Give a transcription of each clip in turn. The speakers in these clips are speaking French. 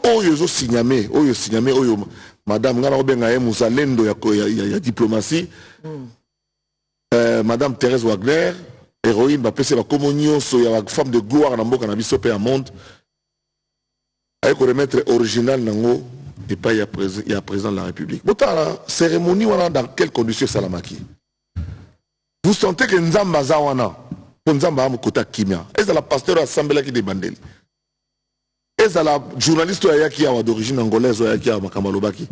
oyo signamé oyo madame ngana obenga ye muzalendo ya diplomatie madame Thérèse Wagner héroïne bapese bakomo nyonso ya femme de gloire na mboka na biso pe ya monde ay ko remettre original nango et pas ya président de la République. Botala cérémonie wana dans quelles conditions salamaki? Vous sentez que nzamba za wana nzamba am kota kimia. Est la pasteur assemblée qui débandeli. Est la journaliste yaki awa d'origine angolaise yaki awa makambalobaki.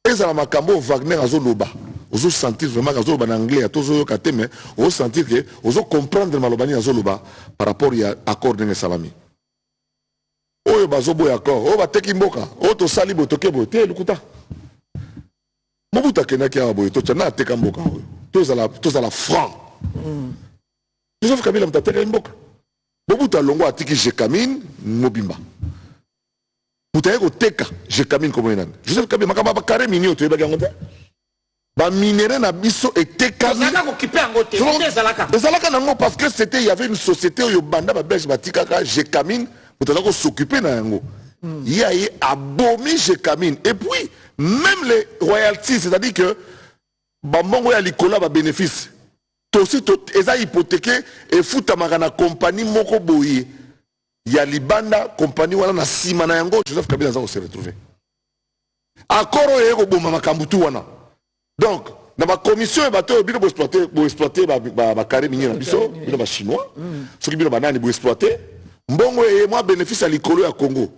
Est la makambo Wagner azoloba. Ozo sentir vraiment azoloba en anglais atozo kate mais ozo sentir que ozo comprendre malobani azoloba par rapport à accord de salami. Oyo bazobo accord, o bateki mboka, o to sali botoke bote lukuta. Mobuta kenaki awa boye to tana teka mboka oyo. Toza la franc. Joseph Kabila mtateka mboka. Mobuta longo atiki Jekamine Mobimba. Mutaye teka Jekamine comme nani. Joseph Kabila makaba ba carré minio to yebaki ngote. Ba minéré na biso eteka. Zaka ko kipe ngote. Zalaka. Zalaka nango parce que c'était il y avait une société oyo banda ba belge batikaka Jekamine. Vous allez s'occuper d'un yango. Il y a abomi Jekamine. Et puis, même les royalties, c'est-à-dire que Bambongo ya likola ba bénéfice. Tosi to eza hypothéqué et futa magana compagnie moko boye. Ya libanda compagnie wana na sima na yango Joseph Kabila za se retrouver. Akoro yeko boma makambutu wana. Donc, dans ma commission bateau bino bo exploiter ba carré minier na biso, bino ba chinois. Ceux qui bino banani bo exploiter. Mbongo et moi bénéfice à l'icolo à Congo.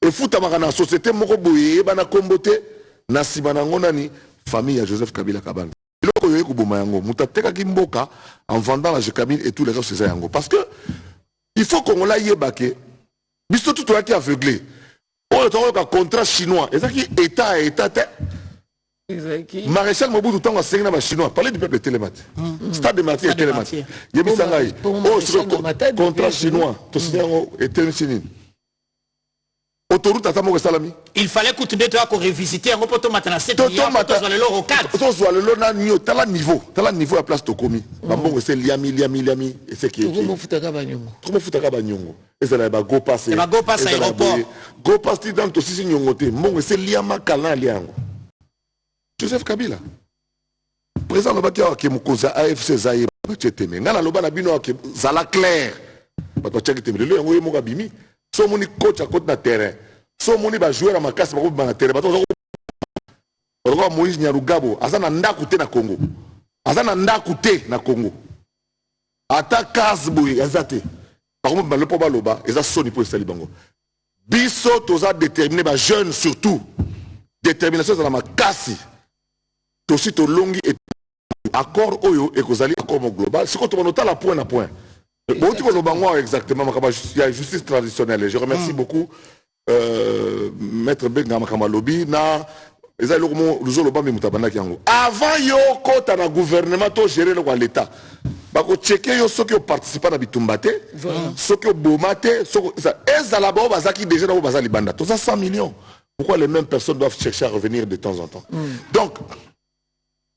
Et fout à ma société moko boye bana kombote na simanango nani famille à Joseph Kabila Kabal. Eloko yo ko boma yango mutateka kimboka en vendant la Jekamine et tous les autres c'est yango parce que il faut qu'on la yebake biso tout qui aveuglé. Oh to ka contrat chinois et ça qui état Maréchal Mobutu tango sengna ba chinois parler du peuple de Télémat. Stade de Matie et Télémat. Yemi sangai. Oh sur contrat chinois to singo et Télémat. Autoroute atamo salami. Il fallait continuer à revisiter un poto matana 7 millions pour le loro 4. To zo le lona nio tala niveau à place to komi. Bambongo c'est liami et c'est qui. Comment futaka banyongo. Comment futaka banyongo. Et ça ba go passer. Ba go passer aéroport. Go passer dans to sisi nyongote. Mbongo c'est liama kala liango. Joseph Kabila. Président Lobakia qui mukoza AFC Zaïre batchete ngana loba na bino ke zala clair. Bato tchaki tembe le ngoye moka bimi. So moni coach à côté na terrain. So moni ba joueur à makasi ba ko ba na terrain. Bato ko Moïse Nyarugabo azana ndaku te na Congo. Azana ndaku te na Congo. Ata kasboui azate. Par contre ba le po ba loba eza soni po sali bango. Biso toza déterminé ba jeune surtout. Détermination dans la makasi. Aussi to longi et accord oyo et kozali accord global c'est quand on note la point à point bon tu vois exactement il y a justice traditionnelle je remercie beaucoup maître Benga Makamalobi na ezali lo ba mutabana kiango avant yo kota na gouvernement to gérer le l'état bako checker yo ceux qui participent na bitumbate ceux qui bomate ça ezala ba bazaki déjà na bazali banda to ça 100 millions pourquoi les mêmes personnes doivent chercher à revenir de temps en temps donc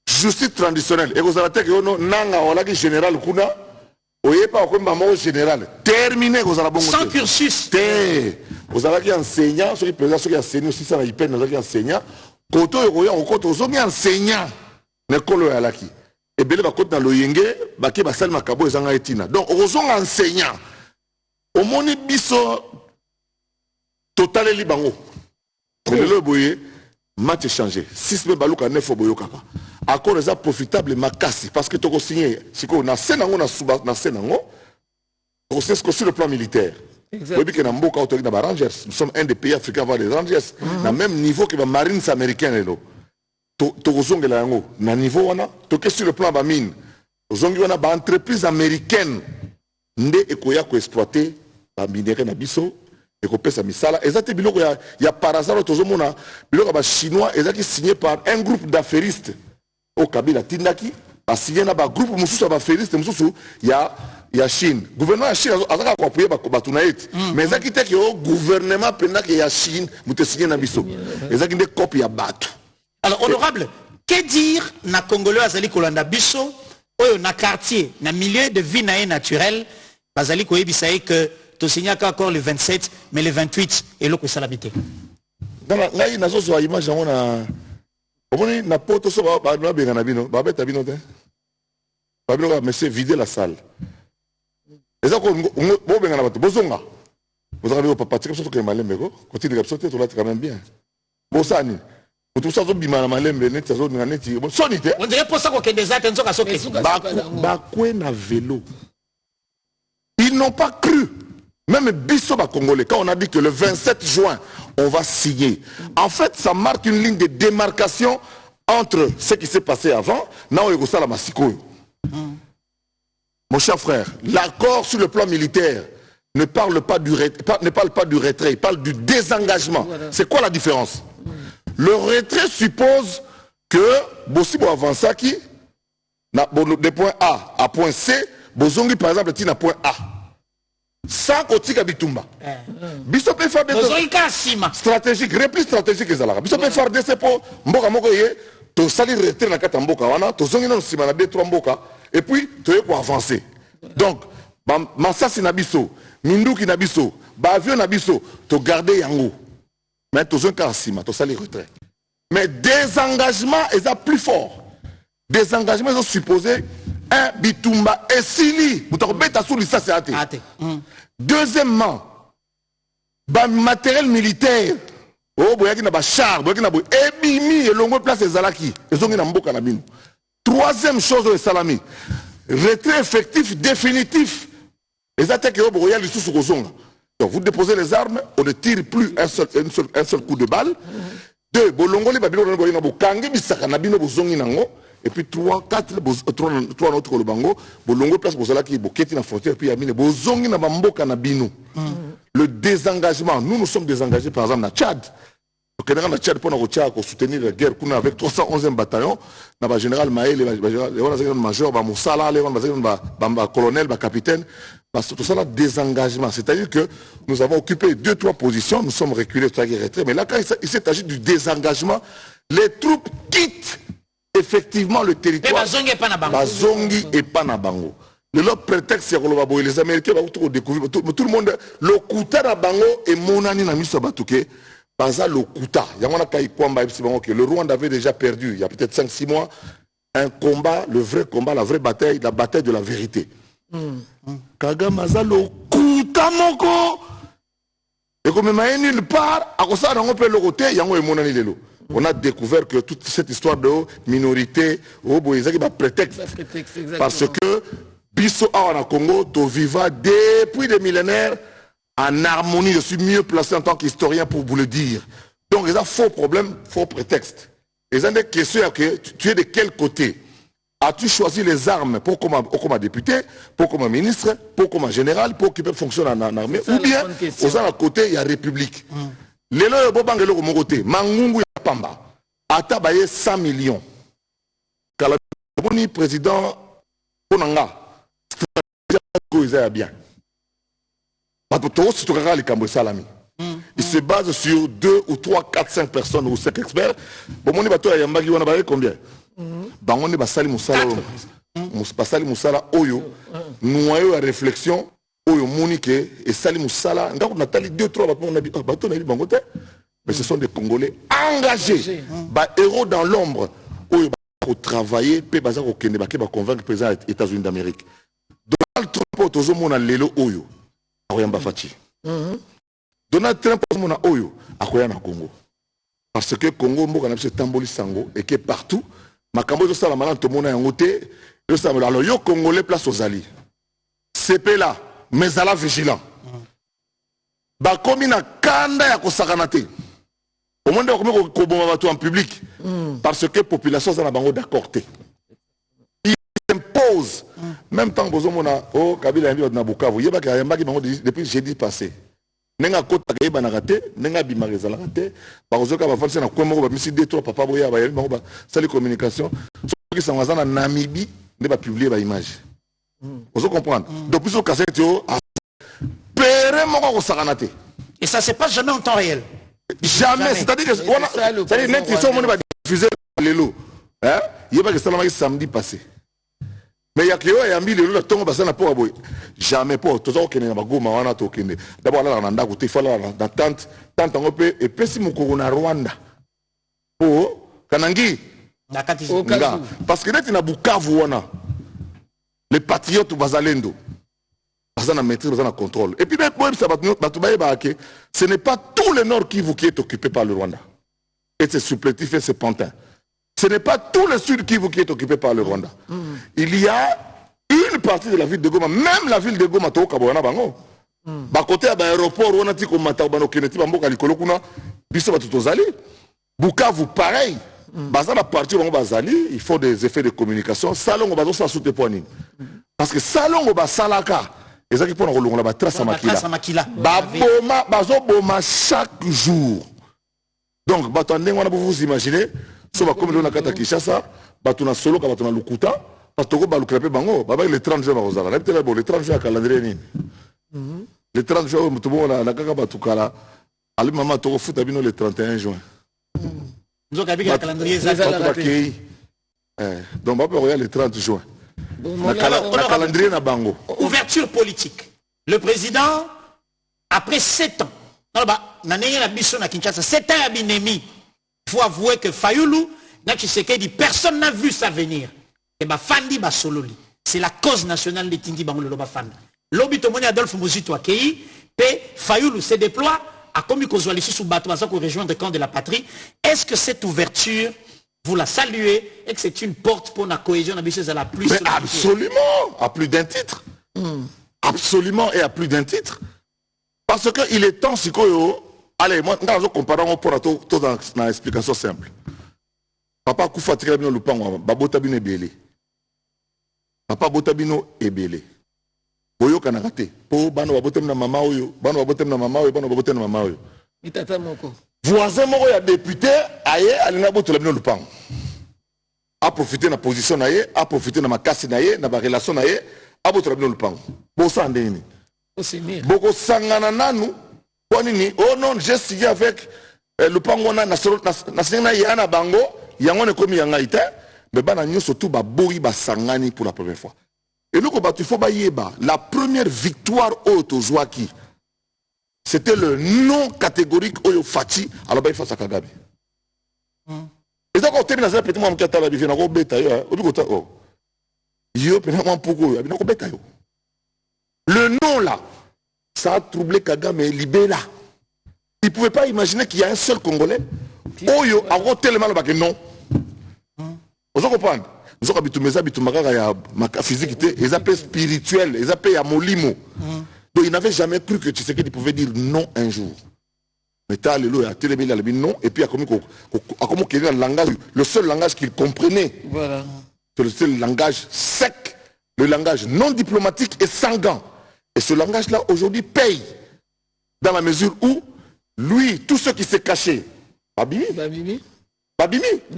justice traditionnelle et vous avez que nanga wala ki général kuna oyepa ko mama général terminé vous allez bon sans cursus vous avez qui enseignant ceux qui président ceux qui enseignent aussi ça na hyper na qui enseignant koto yo ko koto zo qui enseignant ne kolo ya laki et belé ba koto na loyenge ba ke ba sal makabo ezanga etina donc ozo enseignant au moni biso total libango le boye match changé 6 me baluka 9 boyo kaka accord est profitable makasi parce que tu as signé si on a senango na suba na senango on sait ce que sur le plan militaire oui que na mboka autorité na Rangers nous sommes un des pays africains avoir des Rangers na même niveau que les marines américains là to zongela yango na niveau wana to que sur le plan ba mine zongi wana ba entreprise américaine nde ekoya ko exploiter ba minerai na biso et qu'on pèse à misala exact biloko ya par hasard tozomona biloko ba chinois exact signé par un groupe d'affairistes au Kabila Tindaki a signé na ba groupe mususu ba affairistes mususu ya Chine gouvernement ya Chine azaka ko appuyer ba tunaet mais exact te que gouvernement penda que ya Chine mute signé na biso exact nde copie ya bato. Alors honorable que dire na congolais azali kolanda biso oyo na quartier na milieu de vie na naturel bazali ko yebisa que tu signes encore le 27, mais le 28, et l'autre ça l'habité. Ngai nazo so image yango na omoni na poto so ba benga na bino ba beta bino te ba bino monsieur vider la salle eza ko bo benga na bato bozonga bozaka bino papa tika so ke malembe ko continue comme ça tu là quand même bien bosani tout ça zo bima na malembe net zo na neti soni te on dirait pour ça ko kende za tenzo ka soke ba kwe na vélo ils n'ont pas cru. Même Bissoba Congolais, quand on a dit que le 27 juin, on va signer. En fait, ça marque une ligne de démarcation entre ce qui s'est passé avant. Mon cher frère, l'accord sur le plan militaire ne parle pas du retrait, il parle du désengagement. C'est quoi la différence? Le retrait suppose que Bossibo Avansaki, de point A à point C, Bozongi par exemple est à point A. Sans kotika bitumba. Biso peut faire des stratégiques, repli stratégique ezalaka. Biso peut faire des pour mboka moko ye to sali retrait na kata mboka wana to zongi na sima na 2-3 mboka et puis to ye pour avancer. Donc masasi na biso, minduki na biso, ba avion na biso to garder yango. Mais to zongi ka sima to sali retrait. Mais désengagement est plus fort. Désengagement sont supposés un bitumba et sili beta sous ça c'est athée. Deuxièmement, matériel militaire oh boyaki na ba char boyaki na boy ebimi elongo place ezalaki ezongi na mboka na bino. Troisième chose au salami, retrait effectif définitif. Les attaques au boyal sous kozonga. Donc vous déposez les armes, on ne tire plus un seul coup de balle. Deux, bolongo les babino na bokangi bisaka na bino bozongi nango. Et puis 3, 4, 3 autres Bango, Bolongo place pour cela qui est boketi na frontière, puis Amine, Bozongi na Bamboka na Bino. Le désengagement, nous nous sommes désengagés par exemple na Tchad. Donc on a Tchad pour soutenir la guerre avec 311e bataillon, na ba général Maël, les major, ba Moussala, les colonel, ba capitaine, tout ça là désengagement. C'est-à-dire que nous avons occupé 2-3 positions, nous sommes reculés, mais là quand il s'est agi du désengagement, les troupes quittent effectivement le territoire Bazongi et Panabango. Le prétexte c'est que les Américains vont découvrir tout le monde le Kuta na bango et monani na miso batuke baza le Kuta. Le Rwanda avait déjà perdu il y a peut-être 5-6 mois un combat, le vrai combat, la vraie bataille, la bataille de la vérité. Kagame za le Kuta moko et comme même nulle part à cause ça on peut le côté yango et monani lelo. On a découvert que toute cette histoire de minorité, prétexte. Parce que Bisso en Congo, to viva depuis des millénaires en harmonie. Je suis mieux placé en tant qu'historien pour vous le dire. Donc, il y a faux problème, faux prétexte. Il y a des questions que tu es de quel côté? As-tu choisi les armes pour comme député, pour comme ministre, pour comme général, pour qu'ils peuvent fonctionner en armée? Ou bien, aux à côté, il y a République. Les lois de mon côté, Mangungu Pamba, Atabaye 100 millions. Kalaboni président Ponanga, bien. Il se base sur 2 ou 3, 4, 5 personnes ou 5 experts. Bomoni bato ya yambagi wana baye combien? Bangoni basali musala. Basali musala oyo. Noyau à réflexion. Oyo Monique et Salim Moussala, on a tali 2-3 bateaux mais ce sont des Congolais engagés, héros dans l'ombre, pour travailler, pour convaincre le président des États-Unis d'Amérique. Donald Trump, tout le monde a l'élo oyo, Akoyamba Fati. Donald Trump, tout le monde a oyo, Akoyana Congo. Parce que Congo, Mboka n'a pas tamboli sango, et que partout, Makambo, tout ça, la malade, tout le monde a un côté, alors, yo Congolais place aux alliés. CP là. Mais à la vigilant. Bakomi na kanda ya kosakanate. Au moins de kobo en public. Parce que la population est bango d'accord. Il impose. Même temps que vous avez oh Kabila Yambi na Bukavu, yeba ka yambaki bango depuis jeudi passé. Nenga kota ka yeba na raté, nenga bimareza la raté. Par ozoka ba false na kwemo ba misi 2-3 papa boya ba yeba ba sali communication. Ceux qui sont en Namibie ne va publier ba image. Vous comprenez? Donc, plus au cassette, et ça ne se passe jamais en temps réel. Jamais. C'est-à-dire que net, ils sont diffusés les lots. Il n'y a pas que ça samedi passé. Mais il y a que eux, il y a temps pour jamais pour tout ça qui n'est pas goma wana to kende. D'abord là on a côté il faut là dans tente on peut et puis si mon corona Rwanda. Oh kanangi nga parce que net na Bukavu wana les patriotes bazalendo bazana maîtrise bazana contrôle. Et puis même ça ce n'est pas tout le nord Kivu qui est occupé par le Rwanda. Et c'est supplétif et c'est pantin. Ce n'est pas tout le sud Kivu qui est occupé par le Rwanda. Il y a une partie de la ville de Goma, même la ville de Goma, bango. Côté de l'aéroport, on a dit qu'on m'a Bukavu, pareil. La partie où il faut des effets de communication. Salon, on va sauter pour nous. Parce que salon, on va salaka. Et ça qui prend on va trace à Makila. Boma chaque jour. Donc, vous imaginez. Comme le Nakata Kishasa, Batuna Solo, Batuna Lukuta, Patoko Balukrape Bango, les 30 jours à Rosara. Les 30 jours à calendrier. Les 30 jours, Mutubo, Nakaka Batukala, Ali Mama Toro Foot Abino le 31 juin. Nous avons un calendrier. Donc, on va regarder le 30 juin. Le calendrier na Bango. Ouverture politique. Le président, après 7 ans, à Kinshasa, 7 ans à Binemi. Il faut avouer que Fayoulou, personne n'a vu ça venir. Et Fandi Basololi. C'est la cause nationale de Tindi Bango Loba Fanda. Lobby Tomoni Adolphe Mouzito Akei, Fayoulou se déploie à Komiko sous bateau pour rejoindre le camp de la patrie. Est-ce que cette ouverture, vous la saluez et que c'est une porte pour la cohésion à la plus? Mais absolument, à plus d'un titre. Absolument et à plus d'un titre. Parce qu'il est temps, si allez, moi, nous comparons pour dans une explication simple. Papa Koufa Tirabino Lupango, Babotabino est belé. Papa Botabino est belé. Boyo Kanagate. Po Bano Babotem na Mama Oyo, Bano Babotem na Mama Oyo, Bano Babotem na Mama Oyo. Voisin Moko ya député, aye, Alina Botolabino Lupango. A profité de la position, a profité de ma casse, de ma relation, a Botolabino Lupango. Bosa Andeni. Boko Sangana Nanu. Oh non, j'ai signé avec le Pangona National Yana Bango, Yangone Komi Yangaïte, mais Banagno surtout Baboui Basangani pour la première fois. Et nous, il faut Bayeba, la première victoire haute aux Zouaki, c'était le non catégorique Oyo Fati à la face à Kagame. Et donc, on termine dans un petit moment qui a la vie, on a bêta, le nom là. Ça a troublé Kagame et Libéla. Il ne pouvait pas imaginer qu'il y a un seul Congolais. Oyo, a tellement que non. Vous comprenez? Nous avons habitué à physique, ils appellent spirituel, ils appellent à Molimo. Donc ils n'avaient jamais cru que Tshisekedi pouvait dire non un jour. Mais t'as le a télé il a dit non, et puis à comment qu'il y a le seul langage qu'il comprenait. Voilà. C'est le seul langage sec, le langage non diplomatique et sanguin. Et ce langage-là, aujourd'hui, paye. Dans la mesure où, lui, tous ceux qui s'est caché, Babimi.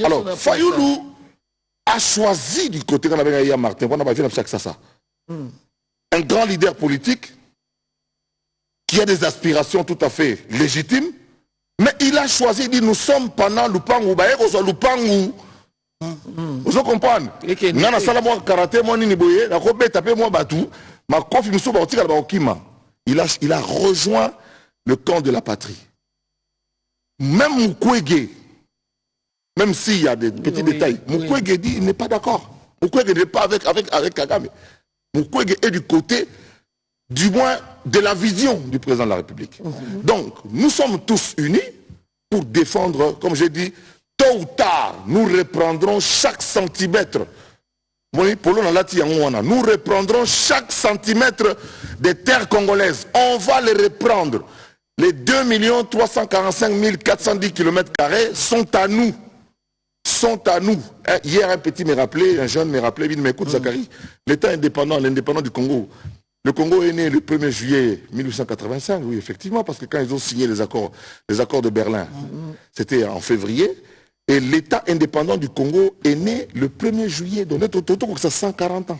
Alors, Fayoulou a choisi du côté qu'on avait hier Martin, un grand leader politique qui a des aspirations tout à fait légitimes, mais il a choisi, il dit, nous sommes pendant Lupangu, Lupangu. Vous comprenez? Nana Salamwa Karaté, moi Niniboye, la Robé tapé moi Batou. Il a rejoint le camp de la patrie. Même Mukwege, même s'il y a des petits détails, Mukwege dit qu'il n'est pas d'accord. Mukwege n'est pas avec Kagame. Mukwege est du côté, du moins, de la vision du président de la République. Donc, nous sommes tous unis pour défendre, comme j'ai dit, tôt ou tard, nous reprendrons chaque centimètre. Nous reprendrons chaque centimètre des terres congolaises. On va les reprendre. Les 2 345 410 km² sont à nous. Sont à nous. Hier, un petit me rappelait, un jeune me rappelait, il m'écoute, Zachary, l'État indépendant, l'indépendant du Congo. Le Congo est né le 1er juillet 1885, oui, effectivement, parce que quand ils ont signé les accords de Berlin, c'était en février. Et l'État indépendant du Congo est né le 1er juillet, donc ça a 140 ans.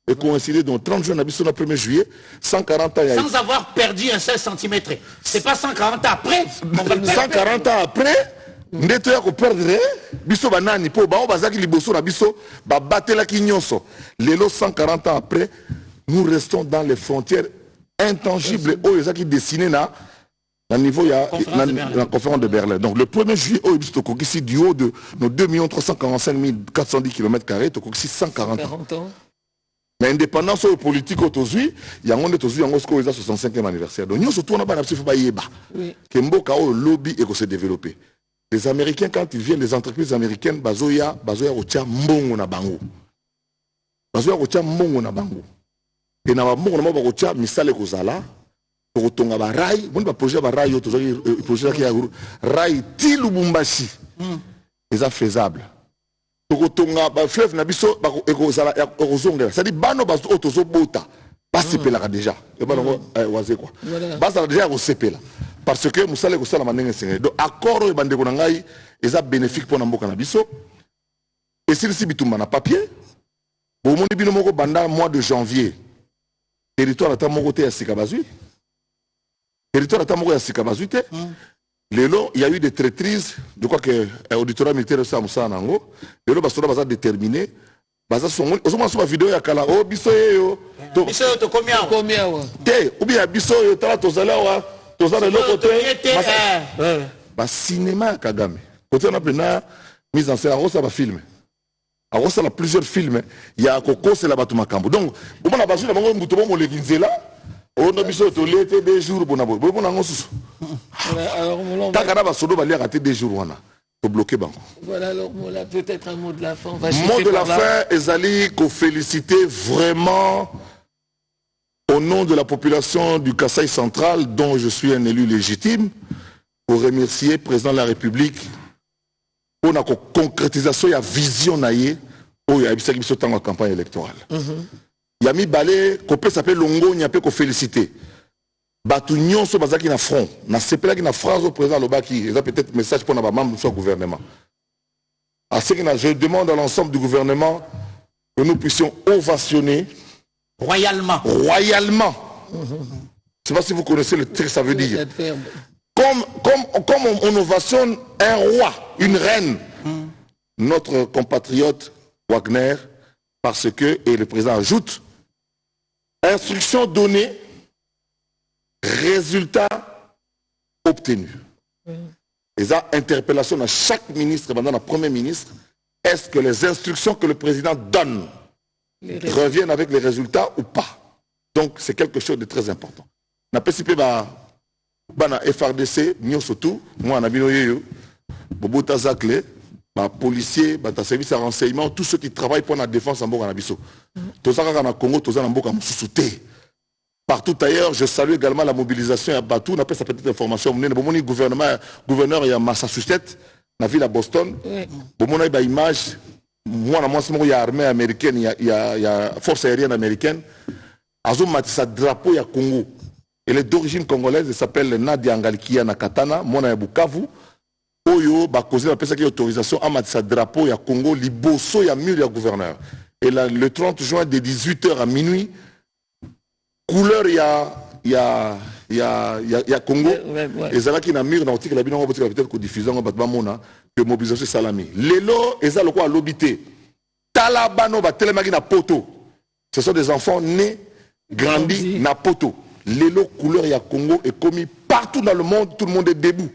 Et coïncidé donc 30 juin, on a vu sur le 1er juillet, 140 ans. Sans avoir perdu un seul centimètre. C'est pas 140 ans après. 140 ans après, ndeto ya ko perdre biso banani po ba bazaki liboso na biso ba batela ki nyonso lelo 140 ans après nous restons dans les frontières intangibles oyo ezaki dessiné na niveau ya la conférence de Berlin. Donc le 1er juillet au Tokokisi du haut de nos 2 345 410 km², Tokokisi 140 ans. Mais indépendance politique autour-dessus, il y a un 65e anniversaire. Donc nous surtout on a pas d'absolu pas yeba. Que mboka o lobby et que se développer. Les Américains quand ils viennent, les entreprises américaines bazoya ocha mbongo na bango. Bazoya ocha mbongo na bango. Et na mbongo na mbongo ocha misale kozala. Pour tonga ba rail, bon ba projet ba rail auto projet qui a rail ti Lubumbashi. C'est faisable. Pour tonga ba fleuve na biso ba ekozala ekozongela. Ça dit bano ba auto zo bota. Pas sepela déjà. Et ba ngo waze quoi. Ba ça déjà au sepela. Parce que musale ko sala manenge sengé. Donc accord e bande ko ngai eza bénéfique pour na mboka na biso. Et si bitumba na papier. Bon moni bino moko banda mois de janvier. Territoire ata moko te ya Sikabazui. Territoire à Sikabazute. Lelo, il y a eu des traîtrises. Je crois que l'auditorat militaire de Samoussa Nango. Lelo, Bastola Baza déterminé. Baza son. Osoma sur la vidéo, il y a Kala. Oh, Bissoyo. Bissoyo, to combien? Té, ou bien Bissoyo, Tala, Tozala, Tozala, de l'autre côté. Bah, cinéma, Kagame. Côté, on a pris mise en scène. Ça va filmer. Alors, ça a plusieurs films. Il y a Coco, c'est là-bas, tout ma cambo. Donc, on a basé la mango, Moutobo, mon léguinzela. On a mis sur l'été des jours pour nous. Takana va sodo va rater des jours pour bloquer banco. Voilà alors peut-être un mot de la fin. Mot de la fin, Ezali, qu'on féliciter vraiment au nom de la population du Kasaï central, dont je suis un élu légitime, pour remercier le président de la République pour la concrétisation et la vision naïe pour la campagne électorale. Yami Balé, qu'on peut s'appeler Longo, n'y a pas qu'on féliciter. Batounion so bazaki na front, na sepela qui na phrase au président Lobaki, il a peut-être message pour na membre du gouvernement. À ce que je demande à l'ensemble du gouvernement que nous puissions ovationner royalement. Royalement. Je ne sais pas si vous connaissez le texte, ça veut dire. Comme on ovationne un roi, une reine, notre compatriote Wagner, parce que, et le président ajoute, instruction donnée, résultat obtenu. Et ça, interpellation à chaque ministre, pendant la première ministre, est-ce que les instructions que le président donne reviennent avec les résultats ou pas? Donc c'est quelque chose de très important. Na PCP bana FRDC, nous surtout, moi on a bien Bobota Zakle, policiers, service de renseignement, tous ceux qui travaillent pour la défense en Boka-Nabiso. Tous ceux qui sont au Congo, tous ceux qui sont en partout ailleurs, je salue également la mobilisation à Batou. On appelle ça petite information. Le gouverneur est à Massachusetts, dans la ville à Boston. On a une image. Moi, il y a l'armée américaine, il y a la force aérienne américaine. Azou Matissa drapeau, il y a Congo. Elle est d'origine congolaise, elle s'appelle Nadia Ngalikia Nakatana. Moi, il y a Bukavu. Oyo, Bakozi, on appelle ça qui est autorisation à Matissa drapeau, il y a Congo. Liboso, il y a mur, il y a gouverneur. Et là, le 30 juin, de 18h à minuit, couleur il y a Congo et ça qui n'a mire dans l'article la bino peut-être que diffusion on que mobilisation salami lelo et ça le quoi l'obité talabano ba telemaki na poto ce sont des enfants nés grandis na poto lelo couleur il y a Congo est commis partout dans le monde, tout le monde est debout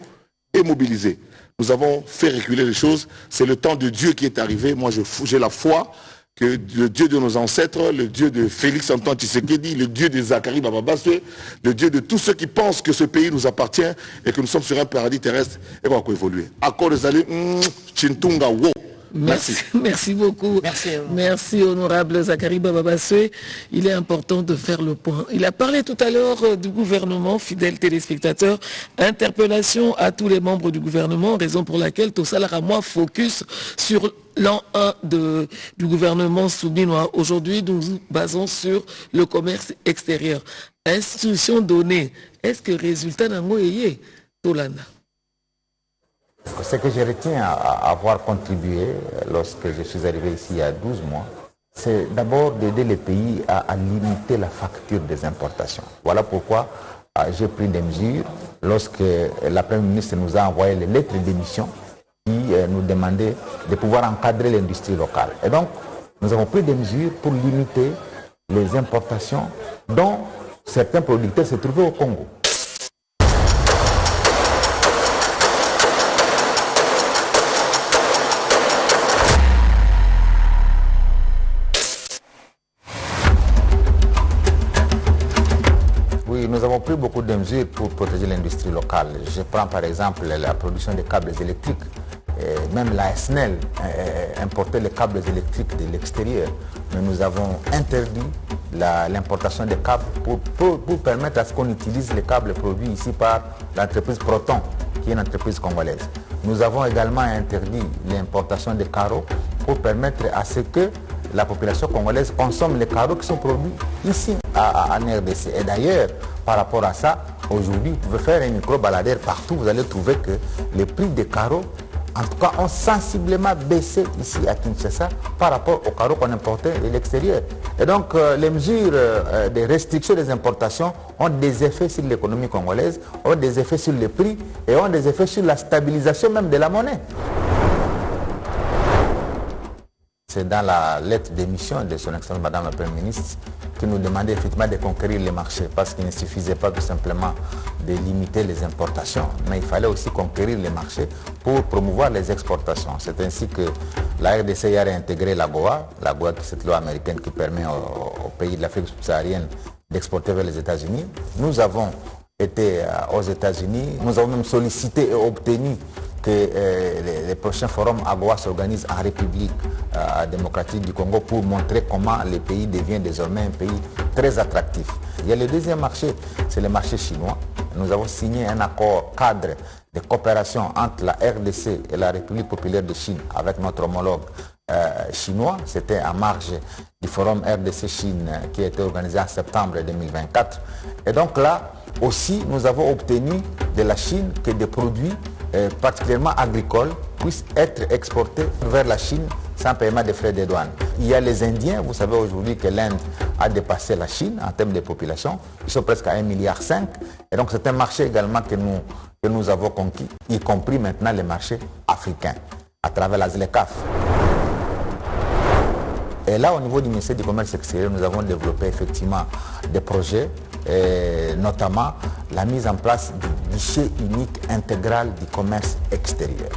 et mobilisé. Nous avons fait reculer les choses, c'est le temps de Dieu qui est arrivé. Moi j'ai la foi que le Dieu de nos ancêtres, le Dieu de Félix Antoine Tshisekedi, le Dieu de Zacharie Bababaswe, le Dieu de tous ceux qui pensent que ce pays nous appartient et que nous sommes sur un paradis terrestre, et va évoluer. Accord des allées, Chintunga Wo. Merci. Merci beaucoup. Merci honorable Zacharie Bababaswe. Il est important de faire le point. Il a parlé tout à l'heure du gouvernement, fidèles téléspectateurs, interpellation à tous les membres du gouvernement, raison pour laquelle Tosala Ramoa focus sur l'an 1 du gouvernement soudinois. Aujourd'hui, nous nous basons sur le commerce extérieur. Institution donnée. Est-ce que résultat n'a pas Tolanda? Ce que je retiens à avoir contribué lorsque je suis arrivé ici il y a 12 mois, c'est d'abord d'aider les pays à limiter la facture des importations. Voilà pourquoi j'ai pris des mesures lorsque la Première ministre nous a envoyé les lettres d'émission nous demander de pouvoir encadrer l'industrie locale. Et donc, nous avons pris des mesures pour limiter les importations dont certains producteurs se trouvaient au Congo. Oui, nous avons pris beaucoup de mesures pour protéger l'industrie locale. Je prends par exemple la production des câbles électriques. Et même la SNEL importait les câbles électriques de l'extérieur. Mais nous avons interdit l'importation des câbles pour permettre à ce qu'on utilise les câbles produits ici par l'entreprise Proton, qui est une entreprise congolaise. Nous avons également interdit l'importation des carreaux pour permettre à ce que la population congolaise consomme les carreaux qui sont produits ici en RDC. Et d'ailleurs, par rapport à ça, aujourd'hui, vous pouvez faire un micro-baladeur partout, vous allez trouver que les prix des carreaux, en tout cas, ont sensiblement baissé ici à Kinshasa par rapport aux carreaux qu'on importait de l'extérieur. Et donc, les mesures de restriction des importations ont des effets sur l'économie congolaise, ont des effets sur les prix et ont des effets sur la stabilisation même de la monnaie. C'est dans la lettre d'émission de son Excellence Madame la Première ministre qui nous demandait effectivement de conquérir les marchés parce qu'il ne suffisait pas tout simplement de limiter les importations, mais il fallait aussi conquérir les marchés pour promouvoir les exportations. C'est ainsi que la RDC a réintégré l'AGOA qui est cette loi américaine qui permet aux pays de l'Afrique subsaharienne d'exporter vers les États-Unis. Nous avons été aux États-Unis, nous avons même sollicité et obtenu que les prochains forums AGOA s'organisent en République démocratique du Congo pour montrer comment le pays devient désormais un pays très attractif. Il y a le deuxième marché, c'est le marché chinois. Nous avons signé un accord cadre de coopération entre la RDC et la République populaire de Chine avec notre homologue chinois. C'était en marge du forum RDC-Chine qui a été organisé en septembre 2024. Et donc là aussi, nous avons obtenu de la Chine que des produits particulièrement agricoles puissent être exportés vers la Chine sans paiement de frais de douane. Il y a les Indiens, vous savez aujourd'hui que l'Inde a dépassé la Chine en termes de population, ils sont presque à 1,5 milliard. Et donc c'est un marché également que nous avons conquis, y compris maintenant les marchés africains, à travers la ZLECAf. Et là, au niveau du ministère du Commerce extérieur, nous avons développé effectivement des projets, notamment la mise en place du guichet unique intégral du commerce extérieur.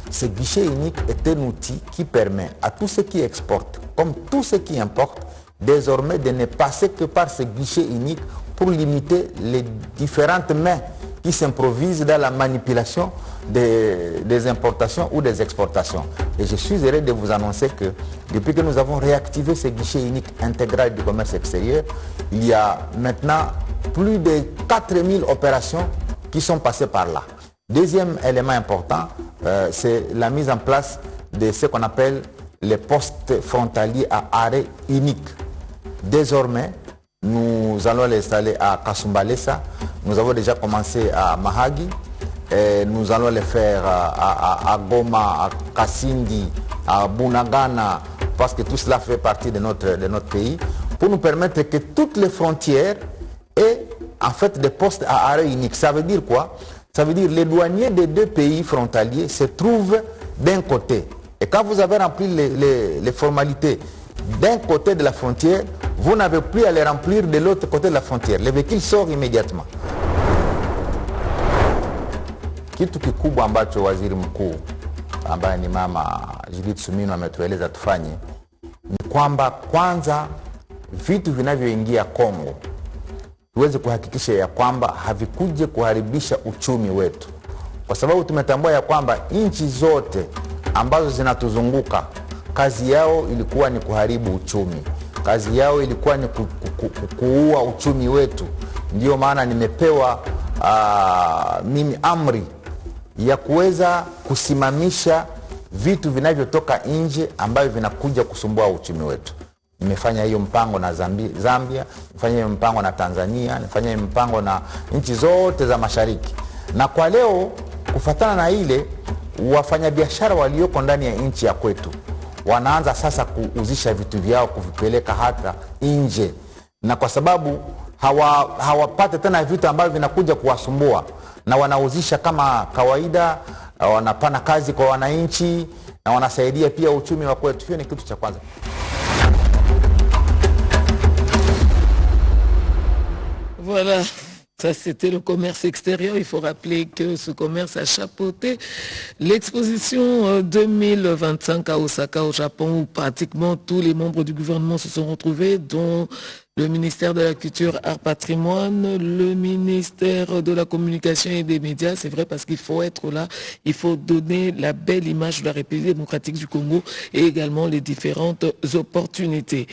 Ce guichet unique est un outil qui permet à tous ceux qui exportent, comme tous ceux qui importent, désormais de ne passer que par ce guichet unique pour limiter les différentes mains qui s'improvisent dans la manipulation des importations ou des exportations. Et je suis heureux de vous annoncer que depuis que nous avons réactivé ce guichet unique intégral du commerce extérieur, il y a maintenant plus de 4000 opérations qui sont passées par là. Deuxième élément important, c'est la mise en place de ce qu'on appelle les postes frontaliers à arrêt unique. Désormais, nous allons l'installer à Kasumbalesa. Nous avons déjà commencé à Mahagi. Et nous allons les faire à Goma, à Kasindi, à Bunagana, parce que tout cela fait partie de notre pays, pour nous permettre que toutes les frontières aient en fait des postes à arrêt unique. Ça veut dire quoi? Ça veut dire que les douaniers des deux pays frontaliers se trouvent d'un côté. Et quand vous avez rempli les formalités d'un côté de la frontière, vous n'avez plus à les remplir de l'autre côté de la frontière. Le véhicule sort immédiatement. Kitu kikubwa ambacho waziri mkuu ambaye ni mama Judith Suminwa ametueleza tufanye ni kwamba kwanza vitu vinavyoingia Kongo tuweze kuhakikisha ya kwamba havikuje kuharibisha uchumi wetu, kwa sababu tumetambua ya kwamba nchi zote ambazo zinatuzunguka kazi yao ilikuwa ni kuharibu uchumi, kazi yao ilikuwa ni kuua uchumi wetu. Ndio maana nimepewa mimi amri ya kuweza kusimamisha vitu vinavyotoka nje ambavyo vinakuja kusumbua uchumi wetu. Nimefanya hiyo mpango na Zambia, nimefanya hiyo mpango na Tanzania, nimefanya hiyo mpango na nchi zote za mashariki. Na kwa leo kufuatana na ile, wafanyabiashara walioko ndani ya nchi ya kwetu wanaanza sasa kuuzisha vitu vyao kuvipeleka hata nje, na kwa sababu hawapate tena vitu ambavyo vinakuja kuwasumbua na wanauzisha kama kawaida, wanapana kazi kwa wananchi na wanasaidia pia uchumi wa kwetu. Hiyo ni kitu cha kwanza. Voilà, ça c'était le commerce extérieur. Il faut rappeler que ce commerce a chapeauté l'exposition 2025 à Osaka au Japon, où pratiquement tous les membres du gouvernement se sont retrouvés, dont le ministère de la Culture, Art, Patrimoine, le ministère de la Communication et des Médias. C'est vrai, parce qu'il faut être là, il faut donner la belle image de la République démocratique du Congo et également les différentes opportunités.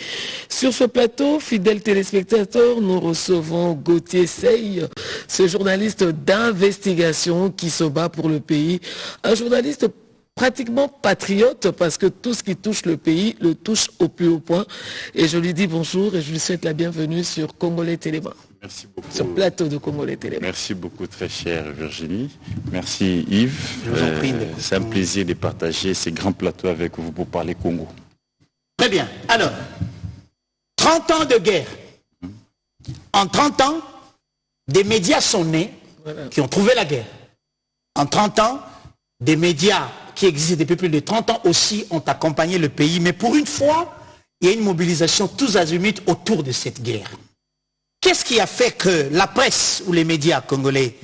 Sur ce plateau, fidèles téléspectateurs, nous recevons Gauthier Sey, ce journaliste d'investigation qui se bat pour le pays, un journaliste pratiquement patriote, parce que tout ce qui touche le pays le touche au plus haut point. Et je lui dis bonjour et je lui souhaite la bienvenue sur Congolais Téléma. Merci beaucoup. Sur plateau de Congolais Téléma. Merci beaucoup, très chère Virginie. Merci Yves. C'est un plaisir de partager ces grands plateaux avec vous pour parler Congo. Très bien. Alors, 30 ans de guerre. En 30 ans, des médias sont nés qui ont trouvé la guerre. En 30 ans, des médias qui existent depuis plus de 30 ans aussi ont accompagné le pays. Mais pour une fois, il y a une mobilisation tous azimuts autour de cette guerre. Qu'est-ce qui a fait que la presse ou les médias congolais,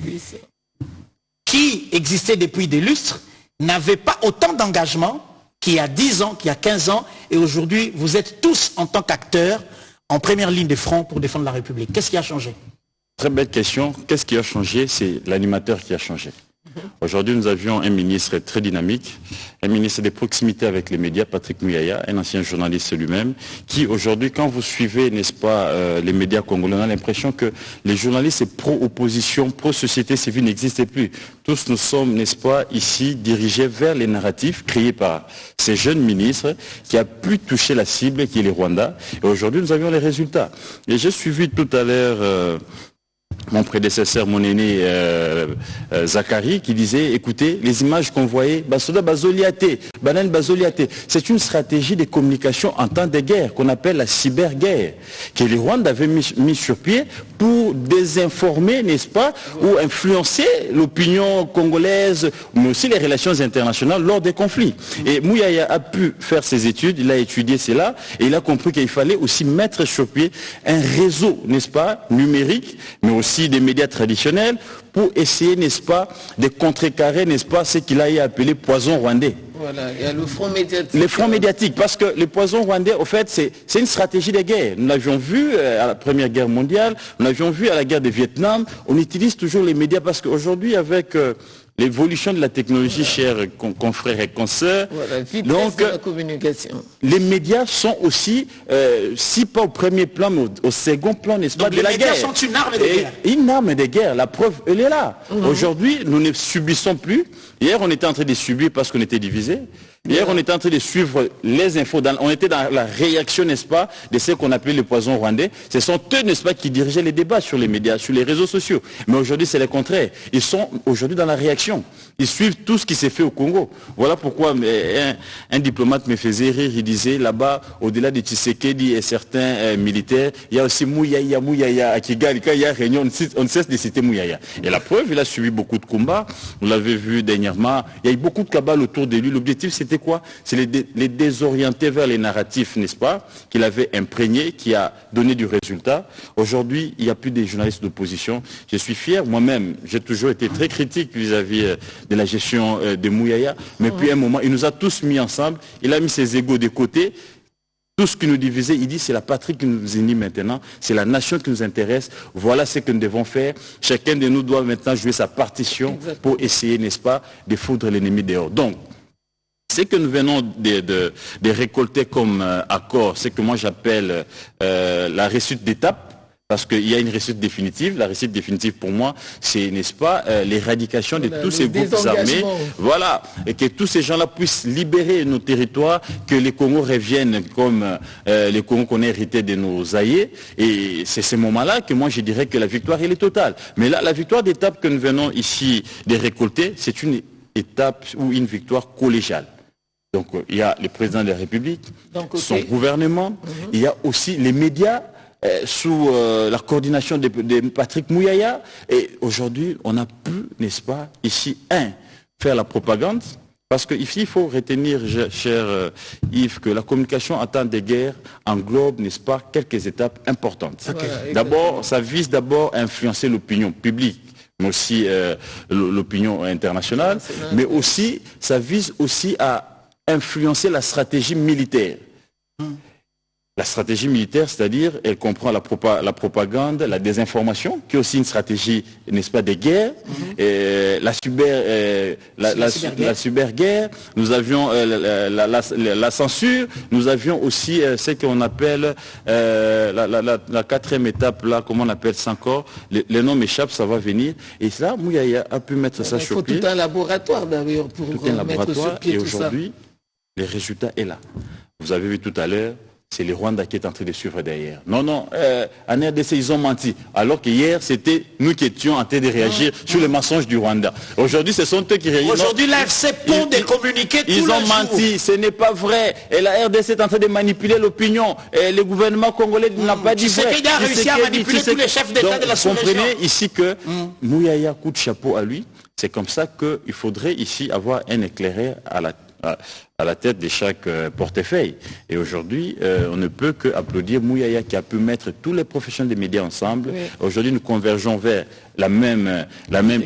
qui existaient depuis des lustres, n'avaient pas autant d'engagement qu'il y a 10 ans, qu'il y a 15 ans, et aujourd'hui, vous êtes tous en tant qu'acteurs en première ligne de front pour défendre la République. Qu'est-ce qui a changé? Très belle question. Qu'est-ce qui a changé? C'est l'animateur qui a changé. Aujourd'hui, nous avions un ministre très dynamique, un ministre de proximité avec les médias, Patrick Muyaya, un ancien journaliste lui-même, qui aujourd'hui, quand vous suivez, n'est-ce pas, les médias congolais, on a l'impression que les journalistes pro-opposition, pro-société civile n'existaient plus. Tous nous sommes, n'est-ce pas, ici, dirigés vers les narratifs créés par ces jeunes ministres qui a pu toucher la cible, qui est le Rwanda. Et aujourd'hui, nous avions les résultats. Et j'ai suivi tout à l'heure mon prédécesseur, mon aîné Zachary, qui disait, écoutez, les images qu'on voyait, c'est une stratégie de communication en temps de guerre qu'on appelle la cyberguerre, que les Rwandais avaient mis sur pied pour désinformer, n'est-ce pas, ou influencer l'opinion congolaise, mais aussi les relations internationales lors des conflits. Et Muyaya a pu faire ses études, il a étudié cela, et il a compris qu'il fallait aussi mettre sur pied un réseau, n'est-ce pas, numérique, mais aussi des médias traditionnels pour essayer, n'est-ce pas, de contrecarrer, n'est-ce pas, ce qu'il a appelé poison rwandais. Voilà, il y a le front médiatique. Les fronts médiatiques, parce que le poison rwandais, au fait, c'est une stratégie de guerre. Nous l'avions vu à la Première Guerre mondiale, nous l'avions vu à la guerre du Vietnam. On utilise toujours les médias parce qu'aujourd'hui, avec l'évolution de la technologie, chers confrères et consoeurs, voilà, vitesse de la communication. Les médias sont aussi, si pas au premier plan, mais au second plan, n'est-ce pas, de la guerre. Les médias sont une arme de guerre. Une arme de guerre, la preuve, elle est là. Aujourd'hui, nous ne subissons plus. Hier, on était en train de subir parce qu'on était divisés. Hier, on était en train de suivre les infos. On était dans la réaction, n'est-ce pas, de ce qu'on appelait le poison rwandais. Ce sont eux, n'est-ce pas, qui dirigeaient les débats sur les médias, sur les réseaux sociaux. Mais aujourd'hui, c'est le contraire. Ils sont aujourd'hui dans la réaction. Ils suivent tout ce qui s'est fait au Congo. Voilà pourquoi un diplomate me faisait rire. Il disait, là-bas, au-delà de Tshisekedi et certains militaires, il y a aussi Muyaya à Kigali. Quand il y a réunion, on ne cesse de citer Muyaya. Et la preuve, il a suivi beaucoup de combats. Vous l'avez vu dernièrement. Il y a eu beaucoup de cabales autour de lui. L'objectif, c'était quoi? C'est les désorienter vers les narratifs, n'est-ce pas, qu'il avait imprégnés, qui a donné du résultat. Aujourd'hui, il n'y a plus de journalistes d'opposition. Je suis fier, moi-même, j'ai toujours été très critique vis-à-vis de la gestion de Muyaya, mais puis à un moment, il nous a tous mis ensemble, il a mis ses égos de côté. Tout ce qui nous divisait, il dit, c'est la patrie qui nous unit maintenant, c'est la nation qui nous intéresse, voilà ce que nous devons faire. Chacun de nous doit maintenant jouer sa partition pour essayer, n'est-ce pas, de foudre l'ennemi dehors. Donc, ce que nous venons de récolter comme accord, c'est que moi j'appelle la réussite d'étape, parce qu'il y a une réussite définitive. La réussite définitive pour moi, c'est, n'est-ce pas, l'éradication de tous ces groupes armés. Voilà, et que tous ces gens-là puissent libérer nos territoires, que les Congos reviennent comme les Congos qu'on a hérité de nos aïeux. Et c'est ce moment-là que moi je dirais que la victoire, elle est totale. Mais là, la victoire d'étape que nous venons ici de récolter, c'est une étape ou une victoire collégiale. Donc il y a le président de la République, son gouvernement, il y a aussi les médias sous la coordination de Patrick Muyaya. Et aujourd'hui, on a pu, n'est-ce pas, ici, faire la propagande. Parce qu'ici, il faut retenir, cher Yves, que la communication en temps de guerre englobe, n'est-ce pas, quelques étapes importantes. Okay. D'abord, ça vise d'abord à influencer l'opinion publique, mais aussi l'opinion internationale, mais aussi, ça vise aussi à influencer la stratégie militaire. La stratégie militaire, c'est-à-dire, elle comprend la propagande, la désinformation, qui est aussi une stratégie, n'est-ce pas, de guerre, et la cyberguerre, nous avions la censure, nous avions aussi ce qu'on appelle la quatrième étape, là, comment on appelle ça encore, les noms m'échappent, ça va venir, et ça, Mouyaya a pu mettre ça sur pied. Il faut tout un laboratoire d'ailleurs pour mettre sur pied tout ça. Et aujourd'hui, les résultats est là. Vous avez vu tout à l'heure, c'est le Rwanda qui est en train de suivre derrière. Non, en RDC, ils ont menti. Alors qu'hier, c'était nous qui étions en train de réagir sur les mensonges du Rwanda. Aujourd'hui, ce sont eux qui réagissent. Aujourd'hui, l'AFC pond des communiqués tous les jours. Ils ont menti, ce n'est pas vrai. Et la RDC est en train de manipuler l'opinion. Et le gouvernement congolais n'a pas dit vrai. Tshisekedi a réussi à manipuler tous les chefs d'État de la sous-région. Vous comprenez ici que Mouyaya coup de chapeau à lui. C'est comme ça qu'il faudrait ici avoir un éclaireur à la tête de chaque portefeuille. Et aujourd'hui, on ne peut qu'applaudir Mouyaya qui a pu mettre tous les professionnels des médias ensemble. Oui. Aujourd'hui, nous convergeons vers la même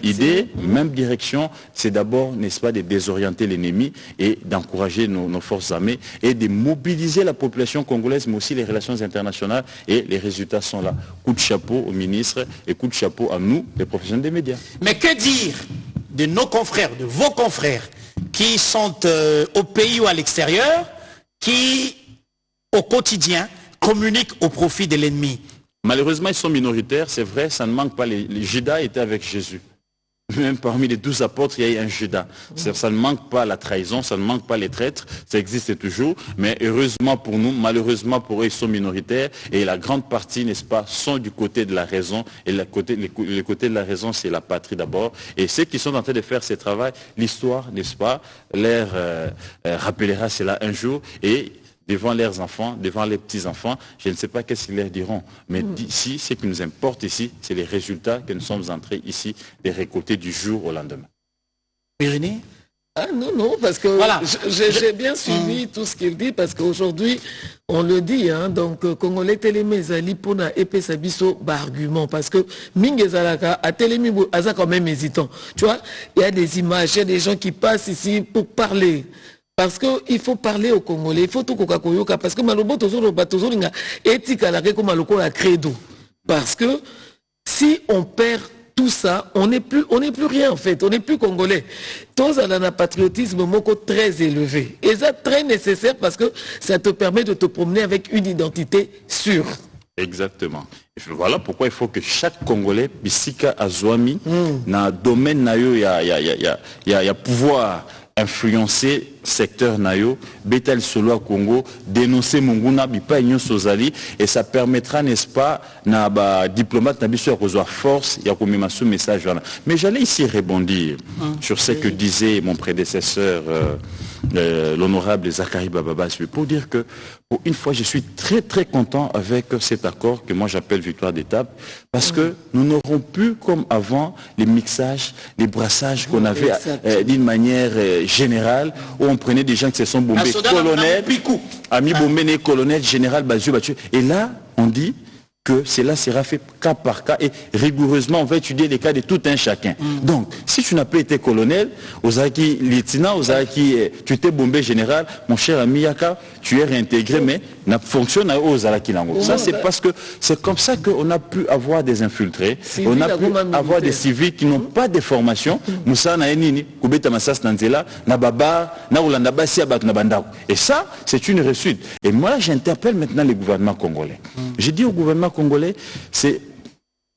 idée, même direction. C'est d'abord, n'est-ce pas, de désorienter l'ennemi et d'encourager nos forces armées et de mobiliser la population congolaise, mais aussi les relations internationales. Et les résultats sont là. Coup de chapeau au ministre et coup de chapeau à nous, les professionnels des médias. Mais que dire de nos confrères, de vos confrères qui sont au pays ou à l'extérieur, qui au quotidien communiquent au profit de l'ennemi? Malheureusement, ils sont minoritaires, c'est vrai, ça ne manque pas. Les Judas étaient avec Jésus. Même parmi les 12 apôtres, il y a eu un Judas. Ça ne manque pas la trahison, ça ne manque pas les traîtres, ça existe toujours. Mais heureusement pour nous, malheureusement pour eux, ils sont minoritaires. Et la grande partie, n'est-ce pas, sont du côté de la raison. Et le côté de la raison, c'est la patrie d'abord. Et ceux qui sont en train de faire ce travail, l'histoire, n'est-ce pas, leur rappellera cela un jour. Et devant leurs enfants, devant les petits-enfants, je ne sais pas qu'est-ce qu'ils leur diront. Mais ici, ce qui nous importe ici, c'est les résultats que nous sommes en train ici de récolter du jour au lendemain. Irénée ? Ah non, parce que voilà. J'ai bien suivi tout ce qu'il dit, parce qu'aujourd'hui, on le dit, hein, donc, Congolais Télémé Zali Pona Epé Sabiso, argument, parce que Mingue Zalaka a Télémé Aza quand même hésitant. Tu vois, il y a des images, il y a des gens qui passent ici pour parler. Parce qu'il faut parler aux Congolais, il faut tout koyoka, parce que malobo tozolo batozolinga etika la comme maloko la credo. Parce que si on perd tout ça, on n'est plus rien en fait, on n'est plus Congolais. Tous on a un patriotisme moko très élevé. Et ça très nécessaire parce que ça te permet de te promener avec une identité sûre. Exactement. Et voilà pourquoi il faut que chaque Congolais, Bissika Azwami, dans le domaine nayo, il y a pouvoir influencer secteur nayo, Betal Solo à Congo, dénoncer Monguna, Bipa Ignon Sozali, et ça permettra, n'est-ce pas, na ba diplomate nabiso à recevoir force, il y a comme ce message. Mais j'allais ici rebondir sur ce que disait mon prédécesseur, l'honorable Zakari Bababasui, pour dire que, pour une fois, je suis très très content avec cet accord que moi j'appelle victoire d'étape, parce que nous n'aurons plus comme avant les mixages, les brassages qu'on avait d'une manière générale, où on prenait des gens qui se sont bombés colonel, ami bombé, colonel, général, Bazio, Battu. Et là, on dit que cela sera fait cas par cas et rigoureusement on va étudier les cas de tout un chacun. Donc, si tu n'as pas été colonel, Ozaki lieutenant, Ozaki, tu t'es bombé général, mon cher ami Yaka, tu es réintégré, mais n'a fonctionné aux Ozaki Lango. Ça, c'est parce que c'est comme ça qu'on a pu avoir des infiltrés, on a pu avoir des civils qui n'ont pas de formation. Moussa Naenini, Koubeta Massas Nanzela, Nababa, Naoulanda Bassi Abat Nabandao. Et ça, c'est une réussite. Et moi, j'interpelle maintenant le gouvernement congolais. J'ai dit au gouvernement congolais, c'est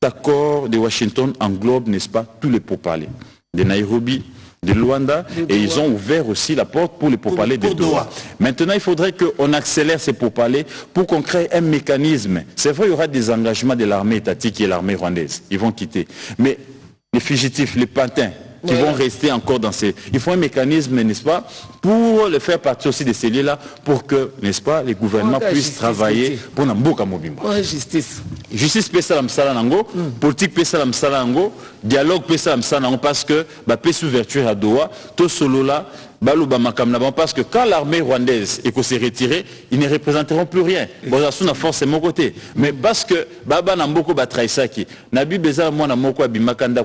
l'accord de Washington englobe, n'est-ce pas, tous les pourparlers. De Nairobi, de Luanda, et ils ont ouvert aussi la porte pour les pourparlers de Doha. Maintenant, il faudrait qu'on accélère ces pourparlers pour qu'on crée un mécanisme. C'est vrai, il y aura des engagements de l'armée étatique et l'armée rwandaise. Ils vont quitter. Mais les fugitifs, les pantins, qui vont rester encore dans ces... Il faut un mécanisme, n'est-ce pas, pour le faire partie aussi de ces lieux-là, pour que, n'est-ce pas, les gouvernements puissent travailler pour Namboka Mobimba. Justice. Justice peut ça la nango, politique peut ça la nango, dialogue peut ça la nango, parce que bah peut s'ouverture à Doha, tout solo là, parce que quand l'armée rwandaise est s'est retirée, ils ne représenteront plus rien. Bon, ça n'a forcément côté. Mais parce que Baba Namboko Batraïsaki, Nabi Beza Mwana Moko Abimakanda